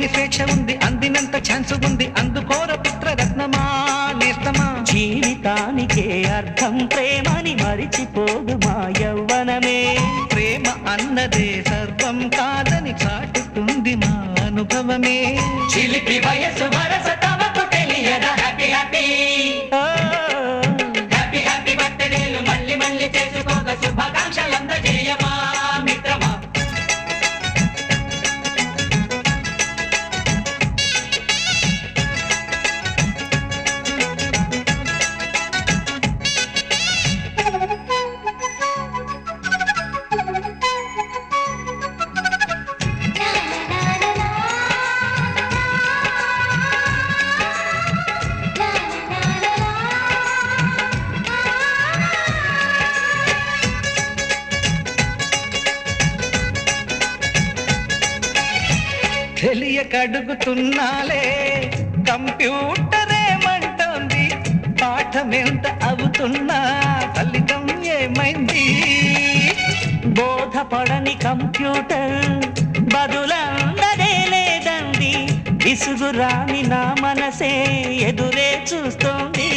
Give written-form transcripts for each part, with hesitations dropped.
ఆపలేని స్వేచ్ఛ ఉంది, అందినంత ఛాన్స్ ఉంది, అందుకోర పుత్రరత్నమా నేస్తమా. జీవితానికే అర్థం ప్రేమని మరిచిపోదు మా యవ్వనమే. ప్రేమ అన్నదే సర్వం కాదని చాటుతుంది మా అనుభవమే. చిలిపి వయసు వరస తమకు తెలియదా హ్యాపీ హ్యాపీ హ్యాపీ హ్యాపీ బర్త్డేలు మళ్ళీ మళ్ళీ చేసుకోక శుభాకాంక్షలందజేయమా మిత్రమా. తెలియక అడుగుతున్నాలే కంప్యూటర్ ఏమంటోంది, పాఠమెంత అవుతున్నా ఫలితం ఏమైంది. బోధపడని కంప్యూటర్ బదులందరే లేదండి, విసుగురాని నా మనసే ఎదురే చూస్తోంది.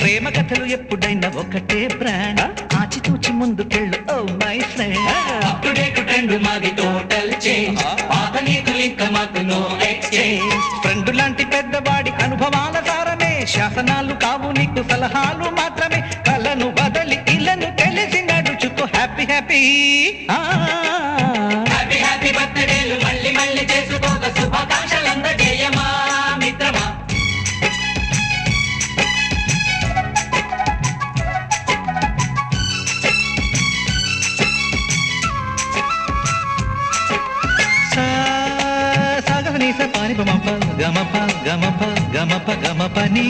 ప్రేమ కథలు ఎప్పుడైనా ఒకటే బ్రాండ్, ఆచితూచి ముందుకెళ్ళు oh my friend. Update trend మాది టోటల్ చేంజ్, పాత నీతులు ఇంకా మాకు నో ఎక్స్చేంజ్. ఫ్రెండ్ లాంటి పెద్దవాడి అనుభవాల సారమే, శాసనాలు కావు నీకు సలహాలు మాత్రమే. కలను బదలి ఇలను తెలిసి నడుచుకో హ్యాపీ హ్యాపీ హ్యాపీ హ్యాపీ బర్త్డేలు మళ్ళీ మళ్ళీ చేసుకోక శుభాకాంక్షలందజేయమా మిత్రమా. పాని గమప గమప గమప గమప గమపని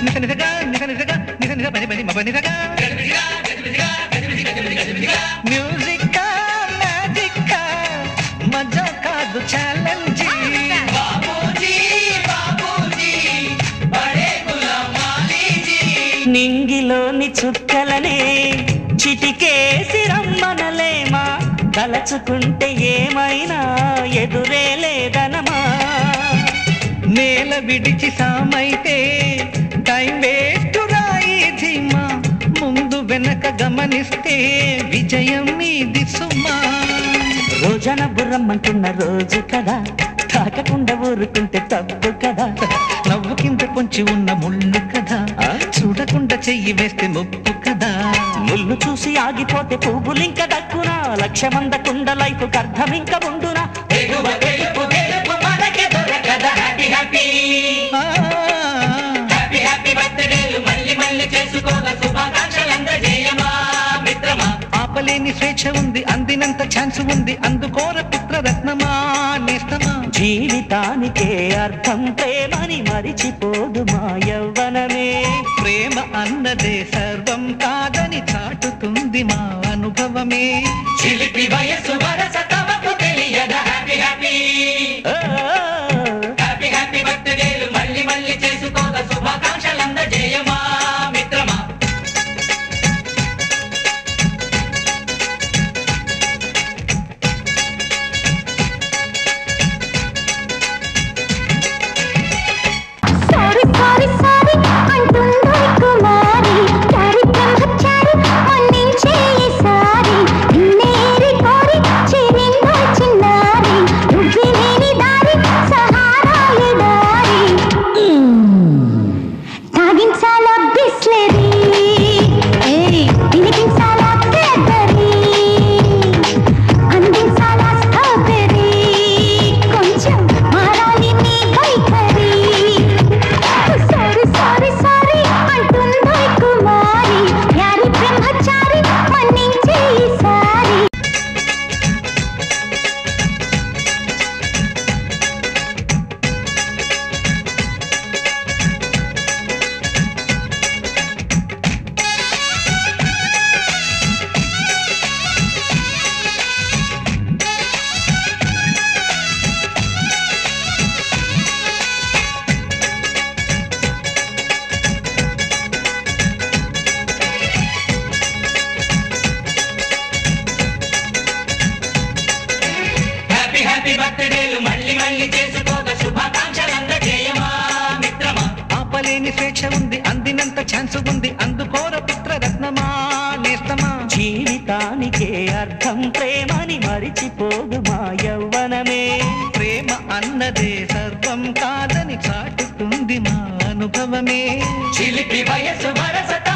నిస నిసగా నిస నిసగా నిస నిస పని పని మప నిసగా. మ్యూజిక్ మ్యాజిక్ మజా కాదు ఛాలెంజ్. నింగిలోని చుక్కలనే చిటికేసి రమ్మనలేమా, తలచుకుంటే ఏమైనా ఎదురే లేదనమా. నేల విడిచి సామైతే టైం వేస్ట్ రాయి ధీమా, ముందు వెనక గమనిస్తే విజయం మీది సుమా. రోజన బుర్రమ్మంటున్న రోజు కదా, తాకకుండా ఊరుకుంటే తప్పు కదా. నవ్వు కింద పొంచి ఉన్న ముళ్ళు కదా, చూడకుండా చెయ్యి వేస్తే ముప్పు కదా. ముళ్ళు చూసి ఆగిపోతే పువ్వులింక దక్కునా, లక్ష్యమందకుండా లైఫ్ అర్థం ఇంక ఉండునా. హ్యాపీ హ్యాపీ హ్యాపీ హ్యాపీ బర్త్డేలు మళ్ళీ మళ్ళీ చేసుకోగా శుభాకాంక్షలందజేయమా మిత్రమా. ఆపలేని స్వేచ్ఛ ఉంది, అందినంత ఛాన్స్ ఉంది, అందుకోర పుత్రరత్నమా నేస్తమా. జీవితానికే అర్థం ప్రేమని మరిచిపోదు మా యవ్వనమే. ప్రేమ అన్నదే సర్వం కాదని చాటుతుంది మా అనుభవమే. చిలిపి వయసు వరస తమకు తెలియదా హ్యాపీ హ్యాపీ హ్యాపీ హ్యాపీ బర్త్డేలు మళ్ళీ మళ్ళీ చేసుకోగా శుభాకాంక్షలందజేయమా మిత్రమా. సారీ పరీక్ష ఉంది, అందినంత ఛాన్స్ ఉంది, అందుకోర పుత్రరత్నమా నేస్తమా. జీవితానికే అర్థం ప్రేమని మరిచిపోదు మా యవ్వనమే. ప్రేమ అన్నదే సర్వం కాదని చాటుతుంది మా అనుభవమే. చిలిపి వయసు వరసత